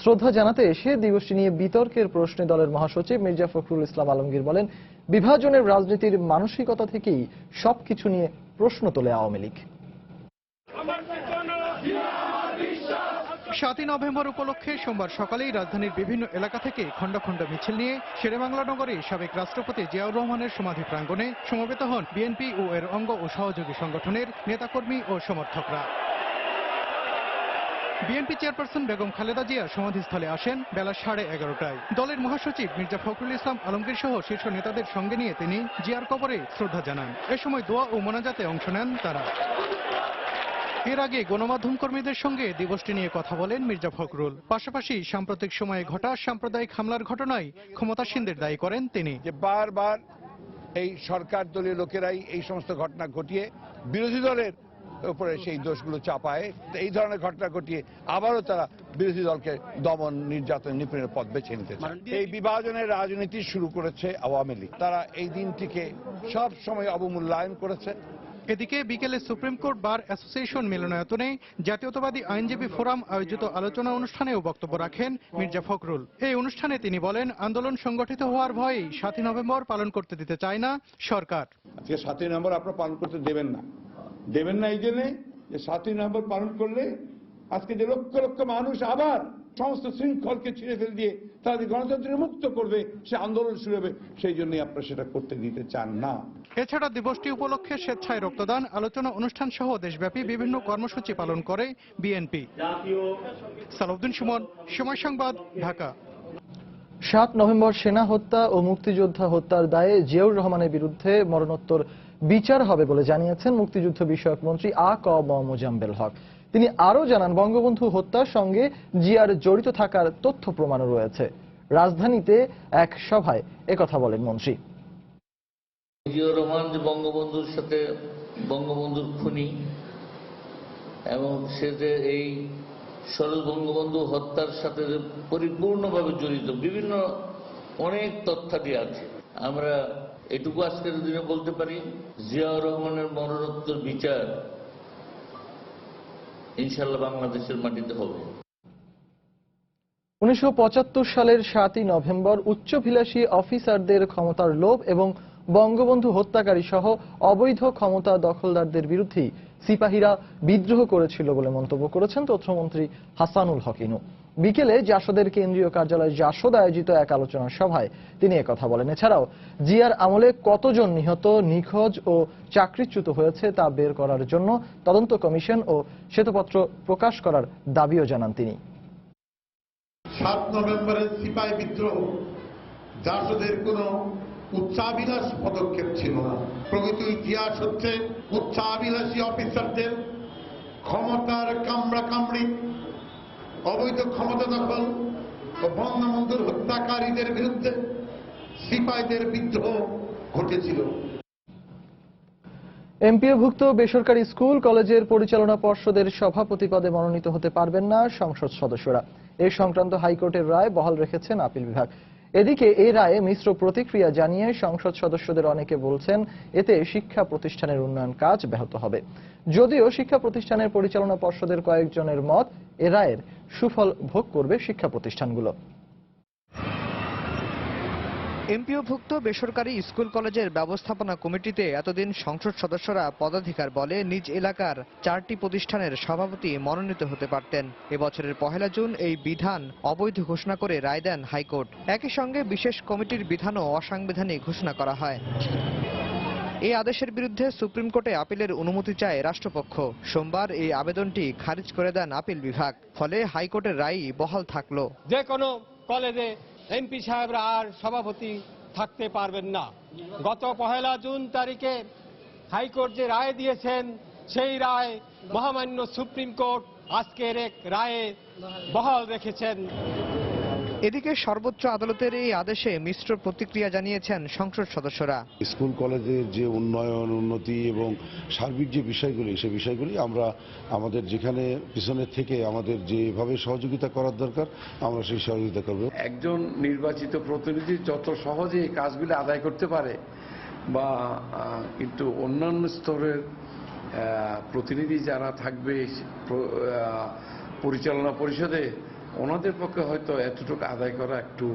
শ্রদ্ধা জানাতে এসে দিবসটি নিয়ে বিতর্কের প্রশ্নে দলের মহাসচিব মির্জা ফখরুল ইসলাম আলমগীর বলেন, বিভাজনের রাজনীতির মানসিকতা থেকেই সবকিছু নিয়ে প্রশ্ন তোলে আওয়ামী লীগ। 7 নভেম্বর উপলক্ষে সোমবার সকালেই রাজধানীর বিভিন্ন এলাকা থেকে খণ্ড খণ্ড মিছিল নিয়ে শেরেবাংলা নগরে সাবেক রাষ্ট্রপতি জিয়াউর রহমানের সমাধি প্রাঙ্গণে সমবেত হন বিএনপি ও এর অঙ্গ ও সহযোগী সংগঠনের নেতাকর্মী ও সমর্থকরা। বিএনপি চেয়ারপারসন বেগম খালেদা জিয়া সমাধিস্থলে আসেন বেলা 11:30টায়। দলের মহাসচিব মির্জা ফখরুল ইসলাম আলমগীর সহ শীর্ষ নেতাদের সঙ্গে নিয়ে তিনি জিয়ার কবরে শ্রদ্ধা জানান। এ সময় দোয়া ও মোনাজাতে অংশ নেন তারা। এর আগে গণমাধ্যম কর্মীদের সঙ্গে দিবসটি নিয়ে কথা বলেন মির্জা ফখরুল। পাশাপাশি সাম্প্রতিক সময়ে ঘটা সাম্প্রদায়িক হামলার ঘটনায় ক্ষমতাসীনদের দায়ী করেন তিনি। যে বারবার এই সরকার দলীয় লোকেরাই এই সমস্ত ঘটনা ঘটিয়ে বিরোধী দলের উপরে সেই দোষগুলো চাপায়, এই ধরনের ঘটনা ঘটিয়ে আবারও তারা বিরোধী দলকে দমন, নির্যাতন, নিপীড়নের পথ বেছে নিতে চায়। এই বিভাজনের রাজনীতি শুরু করেছে আওয়ামী লীগ। তারা এই দিনটিকে সব সময় অবমূল্যায়ন করেছে। এদিকে বিকেলে সুপ্রিম কোর্ট বার অ্যাসোসিয়েশন মিলনায়তনে জাতীয়তাবাদী আইনজীবী ফোরাম আয়োজিত আলোচনা অনুষ্ঠানেও বক্তব্য রাখেন মির্জা ফখরুল। এই অনুষ্ঠানে তিনি বলেন, আন্দোলন সংগঠিত হওয়ার ভয়েই 7 নভেম্বর পালন করতে দিতে চায় না সরকার। আজকে 7 নভেম্বর আপনারা পালন করতে দেবেন না এই জন্যে যে 7 নভেম্বর পালন করলে আজকে যে লক্ষ লক্ষ মানুষ আবার সমস্ত শৃঙ্খলকে ছিঁড়ে ফেলে দিয়ে তাদের গণতন্ত্রের মুক্ত করবে, সে আন্দোলন শুরু হবে, সেই জন্যই আপনারা সেটা করতে দিতে চান না। এছাড়া দিবসটি উপলক্ষে স্বেচ্ছায় রক্তদান, আলোচনা অনুষ্ঠান সহ দেশব্যাপী বিভিন্ন কর্মসূচি পালন করে বিএনপি। সালাউদ্দিন সুমন, সময় সংবাদ, ঢাকা। 7 নভেম্বর সেনা হত্যা ও মুক্তিযোদ্ধা হত্যার দায়ে জিয়াউর রহমানের বিরুদ্ধে মরণোত্তর বিচার হবে বলে জানিয়েছেন মুক্তিযুদ্ধ বিষয়ক মন্ত্রী আ ক ম মোজাম্মেল হক। তিনি আরও জানান, বঙ্গবন্ধু হত্যার সঙ্গে জিয়ার জড়িত থাকার তথ্য প্রমাণও রয়েছে। রাজধানীতে এক সভায় একথা বলেন মন্ত্রী। জিয়াউর রহমান যে বঙ্গবন্ধুর সাথে বঙ্গবন্ধুর খুনি এবং সে যে এই সরল বঙ্গবন্ধু হত্যার সাথে পরিপূর্ণভাবে জড়িত বিভিন্ন অনেক তথ্যাদি আছে। আমরা এটুকু আজকের দিনে বলতে পারি, জিয়াউর রহমানের মরণোত্তর বিচার ইনশাআল্লাহ বাংলাদেশের মাটিতে হবে। 1975 সালের 7ই নভেম্বর উচ্চাভিলাষী অফিসারদের ক্ষমতার লোভ এবং বঙ্গবন্ধু হত্যাকারী সহ অবৈধ ক্ষমতা দখলদারদের বিরুদ্ধে সিপাহীরা বিদ্রোহ করেছিল বলে মন্তব্য করেছেন তথ্যমন্ত্রী হাসানুল হক ইনু। বিকেলে জাসদের কেন্দ্রীয় কার্যালয় জাসদ আয়োজিত এক আলোচনা সভায় তিনি একথা বলেন। এছাড়াও জিয়ার আমলে কতজন নিহত, নিখোঁজ ও চাকরিচ্যুত হয়েছে তা বের করার জন্য তদন্ত কমিশন ও শ্বেতপত্র প্রকাশ করার দাবিও জানান তিনি। 7 নভেম্বরের সিপাহী বিদ্রোহ জাসদের কোনো উচ্চাভিলাষ পদক্ষেপ ছিল না। প্রকৃত ইতিহাস হচ্ছে উচ্চাভিলাষী অফিসারদের ক্ষমতার কামড়াকামড়ি, অবৈধ ক্ষমতা দখল ও বঙ্গবন্ধুর হত্যাকারীদের বিরুদ্ধে সিপাহীদের বিদ্রোহ ঘটেছিল। এমপিওভুক্ত বেসরকারি স্কুল কলেজের পরিচালনা পর্ষদের সভাপতি পদে মনোনীত হতে পারবেন না সংসদ সদস্যরা। এ সংক্রান্ত হাইকোর্টের রায় বহাল রেখেছেন আপিল বিভাগ। এদিকে এই রায়ে মিশ্র প্রতিক্রিয়া জানিয়ে সংসদ সদস্যদের অনেকে বলছেন, এতে শিক্ষা প্রতিষ্ঠানের উন্নয়ন কাজ ব্যাহত হবে। যদিও শিক্ষা প্রতিষ্ঠানের পরিচালনা পর্ষদের কয়েকজনের মত, এ রায়ের সুফল ভোগ করবে শিক্ষা প্রতিষ্ঠানগুলো। এমপিওভুক্ত বেসরকারি স্কুল কলেজের ব্যবস্থাপনা কমিটিতে এতদিন সংসদ সদস্যরা পদাধিকার বলে নিজ এলাকার 4টি প্রতিষ্ঠানের সভাপতি মনোনীত হতে পারতেন। এবছরের 1 জুন এই বিধান অবৈধ ঘোষণা করে রায় দেন হাইকোর্ট। একই সঙ্গে বিশেষ কমিটির বিধানও অসাংবিধানিক ঘোষণা করা হয়। এই আদেশের বিরুদ্ধে সুপ্রিম কোর্টে আপিলের অনুমতি চায় রাষ্ট্রপক্ষ। সোমবার এই আবেদনটি খারিজ করে দেন আপিল বিভাগ। ফলে হাইকোর্টের রায়ই বহাল থাকলো। যে কোনো কলেজে এমপি সাহেবরা আর সভাপতি থাকতে পারবেন না। গত 1 জুন তারিখে হাইকোর্ট যে রায় দিয়েছেন, সেই রায় মহামান্য সুপ্রিম কোর্ট আজকের এক রায়ে বহাল রেখেছেন। এদিকে সর্বোচ্চ আদালতের এই আদেশে মিশ্র প্রতিক্রিয়া জানিয়েছেন সংসদ সদস্যরা। স্কুল কলেজের যে উন্নয়ন, উন্নতি এবং সার্বিক যে বিষয়গুলি, সেই বিষয়গুলি আমরা আমাদের যেখানে পিছনে থেকে আমাদের যেভাবে সহযোগিতা করার দরকার আমরা সেই সহযোগিতা করব। একজন নির্বাচিত প্রতিনিধি যত সহজে এই কাজগুলি আদায় করতে পারে, বা কিন্তু অন্যান্য স্তরের প্রতিনিধি যারা থাকবে পরিচালনা পরিষদে, ওনাদের পক্ষে হয়তো এতটুকু আদায় করা একটু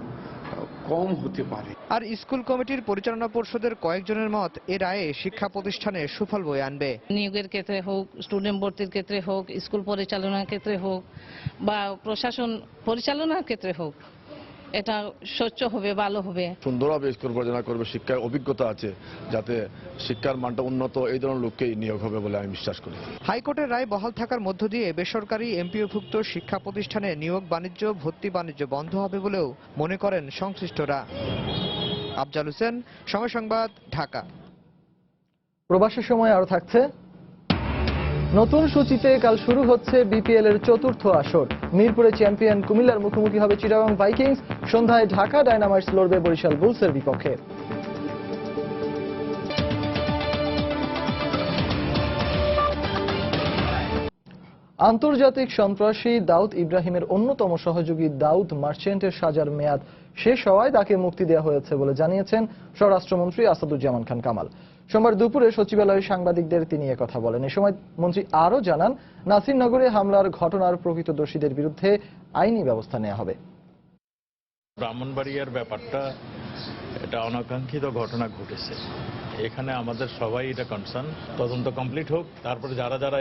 কম হতে পারে। আর স্কুল কমিটির পরিচালনা পরিষদের কয়েকজনের মত, এ রায়ে শিক্ষা প্রতিষ্ঠানে সুফল বয়ে আনবে। নিয়োগের ক্ষেত্রে হোক, স্টুডেন্ট ভর্তির ক্ষেত্রে হোক, স্কুল পরিচালনার ক্ষেত্রে হোক, বা প্রশাসন পরিচালনার ক্ষেত্রে হোক, এটা স্বচ্ছ হবে, ভালো হবে। সুন্দরভাবে স্কুল পরিচালনা করবে, শিক্ষার অভিজ্ঞতা আছে, যাতে শিক্ষার মানটা উন্নত, এই ধরনের লোককেই নিয়োগ হবে বলে আমি বিশ্বাস করি। হাইকোর্টের রায় বহাল থাকার মধ্য দিয়ে বেসরকারি এমপিওভুক্ত শিক্ষা প্রতিষ্ঠানে নিয়োগ বাণিজ্য, ভর্তি বাণিজ্য বন্ধ হবে বলেও মনে করেন সংশ্লিষ্টরা। আফজাল হোসেন, সময় সংবাদ, ঢাকা। প্রবাসের সময় আরো থাকছে। নতুন সূচিতে কাল শুরু হচ্ছে বিপিএল এর 4র্থ আসর। মিরপুরে চ্যাম্পিয়ন কুমিল্লার মুখোমুখি হবে চিটাগং ভাইকিংস। সন্ধ্যায় ঢাকা ডায়নামাইটস লড়বে বরিশাল বুলসের বিপক্ষে। আন্তর্জাতিক সন্ত্রাসী দাউদ ইব্রাহিমের অন্যতম সহযোগী দাউদ মার্চেন্টের সাজার মেয়াদ শেষ হওয়ায় তাকে মুক্তি দেওয়া হয়েছে বলে জানিয়েছেন স্বরাষ্ট্রমন্ত্রী আসাদুজ্জামান খান কামাল। সোমবার দুপুরে সচিবালয়ে সাংবাদিকদের তিনি একথা বলেন। এ সময় মন্ত্রী আরও জানান, নাসিরনগরে হামলার ঘটনার প্রকৃত দোষীদের বিরুদ্ধে আইনি ব্যবস্থা নেওয়া হবে। ব্রাহ্মণবাড়িয়ার ব্যাপারটা, এটা অনাকাঙ্ক্ষিত ঘটনা ঘটেছে। এখানে আমাদের সবাই এটা কনসার্ন। তদন্ত কমপ্লিট হোক, তারপরে যারা যারা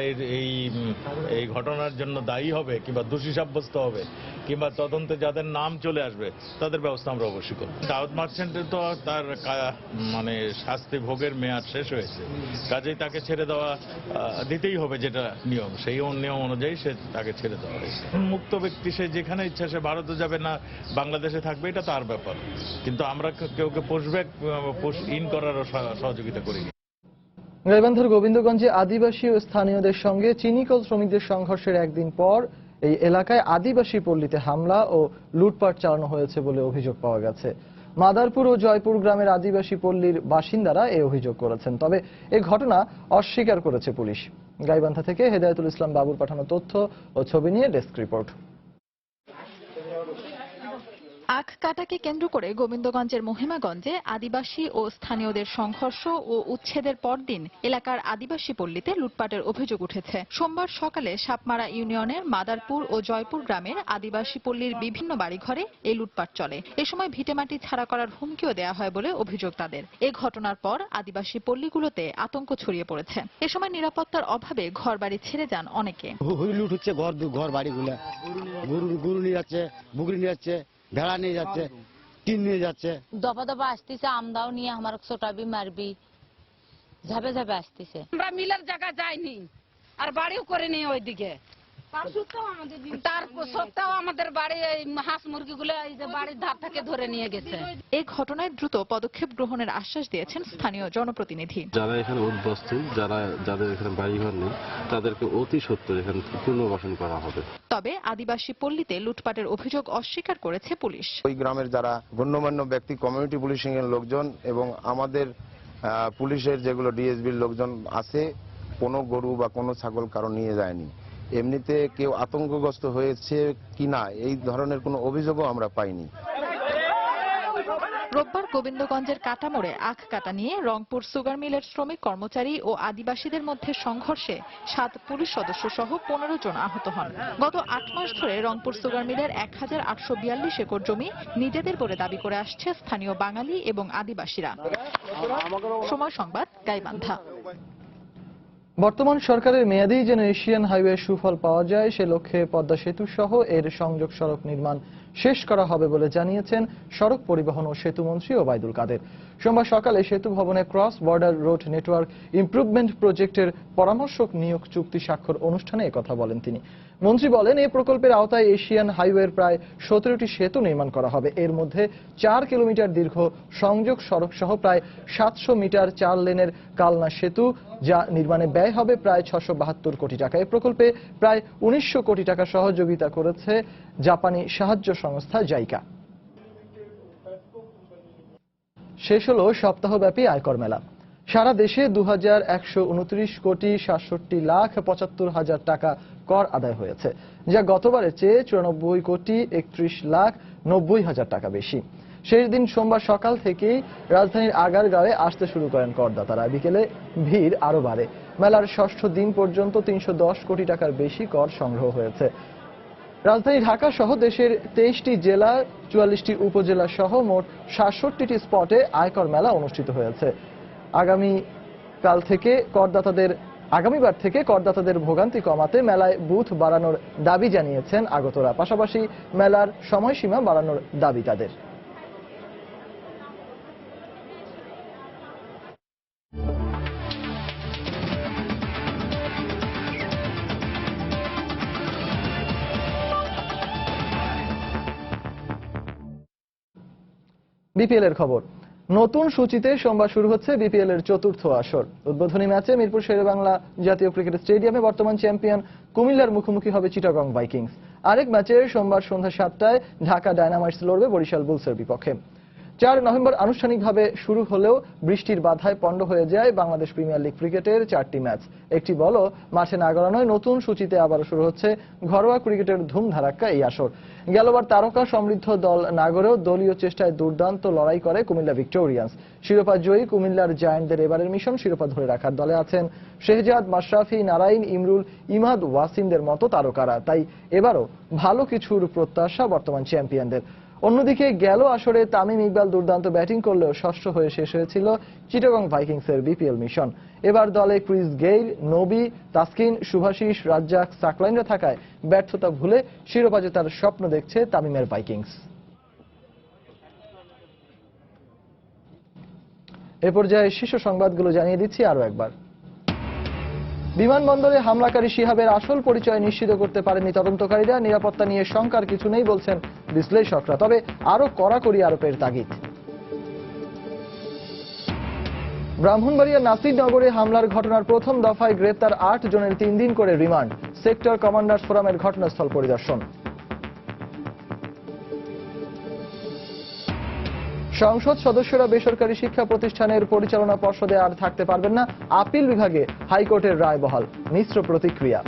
এই ঘটনার জন্য দায়ী হবে কিংবা দোষী সাব্যস্ত হবে কিংবা তদন্তে যাদের নাম চলে আসবে, তাদের ব্যবস্থা আমরা অবশ্যই করব। দাউদ মার্চেন্টের তো তার মানে শাস্তি ভোগের মেয়াদ শেষ হয়েছে, কাজেই তাকে ছেড়ে দেওয়া দিতেই হবে, যেটা নিয়ম, সেই নিয়ম অনুযায়ী সে তাকে ছেড়ে দেওয়া হয়েছে। মুক্ত ব্যক্তি, সে যেখানে ইচ্ছা সে ভারতে যাবে না বাংলাদেশে থাকবে, এটা তার ব্যাপার। কিন্তু আমরা কেউকে পুশব্যাক পুশ ইন করারও সহযোগিতা করি। গাইবান্ধার গোবিন্দগঞ্জে আদিবাসী ও স্থানীয়দের সঙ্গে চিনিকল শ্রমিকদের সংঘর্ষের একদিন পর এই এলাকায় আদিবাসী পল্লীতে হামলা ও লুটপাট চালানো হয়েছে বলে অভিযোগ পাওয়া গেছে। মাদারপুর ও জয়পুর গ্রামের আদিবাসী পল্লীর বাসিন্দারা এই অভিযোগ করেছেন, তবে এই ঘটনা অস্বীকার করেছে পুলিশ। গাইবান্ধা থেকে হেদায়েতুল ইসলাম বাবুর পাঠানো তথ্য ও ছবি নিয়ে ডেস্ক রিপোর্ট। আখ কাটাকে কেন্দ্র করে গোবিন্দগঞ্জের মহিমাগঞ্জে আদিবাসী ও স্থানীয়দের সংঘর্ষ ও উচ্ছেদের পরদিন এলাকার আদিবাসী পল্লীতে লুটপাটের অভিযোগ উঠেছে। সোমবার সকালে সাপমারা ইউনিয়নের মাদারপুর ও জয়পুর গ্রামের আদিবাসী পল্লীর বিভিন্ন বাড়িঘরে এই লুটপাট চলে। এ সময় ভিটেমাটি ছাড়া করার হুমকিও দেওয়া হয় বলে অভিযোগ তাদের। এ ঘটনার পর আদিবাসী পল্লীগুলোতে আতঙ্ক ছড়িয়ে পড়েছে। এ সময় নিরাপত্তার অভাবে ঘরবাড়ি ছেড়ে যান অনেকে। লুট হচ্ছে, ঘর বাড়িগুলো, গরু নিয়ে যাচ্ছে, বুকরি নিয়ে যাচ্ছে, ভেড়া নিয়ে যাচ্ছে, টিন নিয়ে যাচ্ছে। দফা দফা আসতেছে, আমদাও নিয়ে আমার ছোটাবি মারবি, ঝাপে ঝাপে আসতেছে। আমরা মিলের জায়গা যাইনি আর বাড়িও করিনি ওইদিকে। তার সপ্তাহ আমাদের বাড়ি এই হাঁস মুরগিগুলো এই যে বাড়ির ধার থেকে ধরে নিয়ে গেছে। এই ঘটনায় দ্রুত পদক্ষেপ গ্রহণের আশ্বাস দিয়েছেন স্থানীয় জনপ্রতিনিধি। যারা এখানে উদ্বাস্তু, যাদের এখানে বাড়িঘর নেই, তাদেরকে অতি সত্বর এখানে পুনর্বাসন করা হবে। তবে আদিবাসী পল্লীতে লুটপাটের অভিযোগ অস্বীকার করেছে পুলিশ। ওই গ্রামের যারা গণ্যমান্য ব্যক্তি, কমিউনিটি পুলিশিং এর লোকজন এবং আমাদের পুলিশের যেগুলো ডিএসবির লোকজন আছে, কোনো গরু বা কোনো ছাগল কারো নিয়ে যায়নি। এমনিতে কেউ আতঙ্কগ্রস্ত হয়েছে কিনা এই ধরনের কোনো অভিযোগও আমরা পাইনি। রোববার গোবিন্দগঞ্জের কাটামোড়ে আখ কাটা নিয়ে রংপুর সুগার মিলের শ্রমিক কর্মচারী ও আদিবাসীদের মধ্যে সংঘর্ষে 7 পুলিশ সদস্য সহ 15 জন আহত হন। গত 8 মাস ধরে রংপুর সুগার মিলের 1842 একর জমি নিজেদের বলে দাবি করে আসছে স্থানীয় বাঙালি এবং আদিবাসীরা। সময় সংবাদ, গাইবান্ধা। বর্তমান সরকারের মেয়াদেই যেন এশিয়ান হাইওয়ে সুফল পাওয়া যায় সে লক্ষ্যে পদ্মা সেতু সহ এর সংযোগ সড়ক নির্মাণ শেষ করা হবে বলে জানিয়েছেন সড়ক পরিবহন ও সেতু মন্ত্রী ওবায়দুল কাদের। সোমবার সকালে সেতু ভবনে cross border road network improvement প্রজেক্টের পরামর্শক নিয়োগ চুক্তি স্বাক্ষর অনুষ্ঠানে একথা বলেন তিনি। মন্ত্রী বলেন, এই প্রকল্পের আওতায় এশিয়ান হাইওয়ের প্রায় 17টি সেতু নির্মাণ করা হবে। এর মধ্যে 4 কিলোমিটার দীর্ঘ সংযোগ সড়ক সহ প্রায় 700 মিটার 4 লেনের কালনা সেতু, যা নির্মাণে ব্যয় হবে প্রায় 672 কোটি টাকা। এই প্রকল্পে প্রায় 1900 কোটি টাকা সহযোগিতা করেছে জাপানি সাহায্য সংস্থা জাইকা। শেষ হলো সপ্তাহব্যাপী আয়কর মেলা। সারা দেশে 2129 কোটি 67 লাখ 75 হাজার টাকা কর আদায় হয়েছে, যা গতবারের চেয়ে 94 কোটি 31 লাখ 90 হাজার টাকা বেশি। শেষ দিন সোমবার সকাল থেকেই রাজধানীর আগারগাঁওয়ে আসতে শুরু করেন করদাতারা। বিকেলে ভিড় আরো বাড়ে। মেলার ষষ্ঠ দিন পর্যন্ত 310 কোটি টাকার বেশি কর সংগ্রহ হয়েছে। রাজধানী ঢাকা সহ দেশের 23টি জেলা, 44টি উপজেলা সহ মোট 67টি স্পটে আয়কর মেলা অনুষ্ঠিত হয়েছে। আগামীবার থেকে করদাতাদের ভোগান্তি কমাতে মেলায় বুথ বাড়ানোর দাবি জানিয়েছেন আগতরা। পাশাপাশি মেলার সময়সীমা বাড়ানোর দাবি তাদের। বিপিএল এর খবর। নতুন সূচিতে সোমবার শুরু হচ্ছে বিপিএল এর চতুর্থ আসর। উদ্বোধনী ম্যাচে মিরপুর শেরেবাংলা জাতীয় ক্রিকেট স্টেডিয়ামে বর্তমান চ্যাম্পিয়ন কুমিল্লার মুখোমুখি হবে চিটাগং ভাইকিংস। আরেক ম্যাচে সোমবার সন্ধ্যা 7টায় ঢাকা ডায়নামাইটস লড়বে বরিশাল বুলসের বিপক্ষে। 4 নভেম্বর আনুষ্ঠানিকভাবে শুরু হলেও বৃষ্টির বাধায় পণ্ড হয়ে যায় বাংলাদেশ প্রিমিয়ার লিগ ক্রিকেটের 4টি ম্যাচ। একটি বলও মাঠে না গড়ানোয় নতুন সূচিতে আবারও শুরু হচ্ছে ঘরোয়া ক্রিকেটের ধুমধারাক্কা এই আসর। গেলবার তারকা সমৃদ্ধ দল না গড়েও দলীয় চেষ্টায় দুর্দান্ত লড়াই করে কুমিল্লা ভিক্টোরিয়ান্স। শিরোপা জয়ী কুমিল্লার জায়ান্টদের এবারের মিশন শিরোপা ধরে রাখার। দলে আছেন শেহজাদ, মাশরাফি, নারাইন, ইমরুল, ইমাদ, ওয়াসিমদের মতো তারকারা। তাই এবারও ভালো কিছুর প্রত্যাশা বর্তমান চ্যাম্পিয়নদের। অন্যদিকে গেল আসরে তামিম ইকবাল দুর্দান্ত ব্যাটিং করলেও ষষ্ঠ হয়ে শেষ হয়েছিল চিটাগং ভাইকিংসের বিপিএল মিশন। এবার দলে ক্রিস গেইল, নবী, তাসকিন, শুভাশিস, রাজ্জাক, সাকলাইনরা থাকায় ব্যর্থতা ভুলে শিরোপা জেতার স্বপ্ন দেখছে তামিমের ভাইকিংস। এ পর্যায়ে শীর্ষ সংবাদগুলো জানিয়ে দিচ্ছি আরো একবার। বিমানবন্দরে হামলাকারী শিহাবের আসল পরিচয় নিশ্চিত করতে পারেনি তদন্তকারীরা। নিরাপত্তা নিয়ে শঙ্কার কিছু নেই বলছেন বিশ্লেষকরা, তবে আরো কড়াকড়ি আরোপের তাগিদ। ব্রাহ্মণবাড়িয়া নাসিরনগরে হামলার ঘটনার প্রথম দফায় গ্রেপ্তার 8 জনের 3 দিন করে রিমান্ড। সেক্টর কমান্ডার্স ফোরামের ঘটনাস্থল পরিদর্শন। সংসদ সদস্যরা বেসরকারি শিক্ষা প্রতিষ্ঠানের পরিচালনা পর্ষদে আর থাকতে পারবেন না, আপিল বিভাগে হাইকোর্টের রায় বহাল। মিশ্র প্রতিক্রিয়া।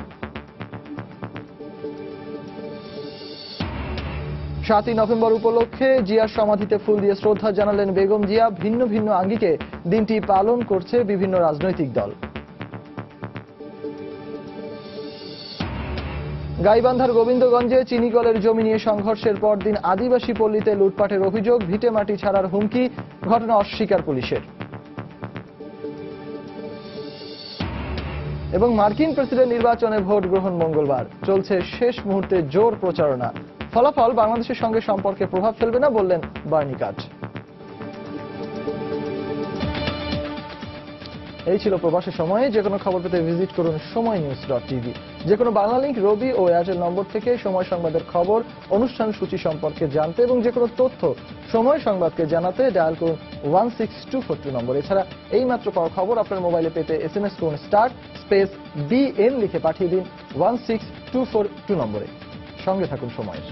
7ই নভেম্বর উপলক্ষে জিয়ার সমাধিতে ফুল দিয়ে শ্রদ্ধা জানালেন বেগম জিয়া। ভিন্ন ভিন্ন আঙ্গিকে দিনটি পালন করছে বিভিন্ন রাজনৈতিক দল। গাইবান্ধার গোবিন্দগঞ্জে চিনিকলের জমি নিয়ে সংঘর্ষের পর দিন আদিবাসী পল্লীতে লুটপাটের অভিযোগ, ভিটেমাটি ছাড়ার হুমকি, ঘটনা অস্বীকার পুলিশের। এবং মার্কিন প্রেসিডেন্ট নির্বাচনে ভোট গ্রহণ মঙ্গলবার, চলছে শেষ মুহূর্তে জোর প্রচারণা। ফলাফল বাংলাদেশের সঙ্গে সম্পর্কে প্রভাব ফেলবে না বললেন বার্নি কাট। এই ছিল প্রবাসী সময়ে। যে কোনো খবর পেতে ভিজিট করুন সময়নিউজ.tv। যে কোনো বাংলা লিংক, রবি ও এয়ারটেল নম্বর থেকে সময় সংবাদের খবর, অনুষ্ঠান সূচি সম্পর্কে জানতে এবং যে কোনো তথ্য সময় সংবাদকে জানাতে ডায়াল করুন 16242 নম্বর। এছাড়া এই মাত্র পাওয়া খবর আপনার মোবাইলে পেতে SMS করুন *BN লিখে পাঠিয়ে দিন 16242 নম্বরে। সঙ্গে থাকুন সময়ের।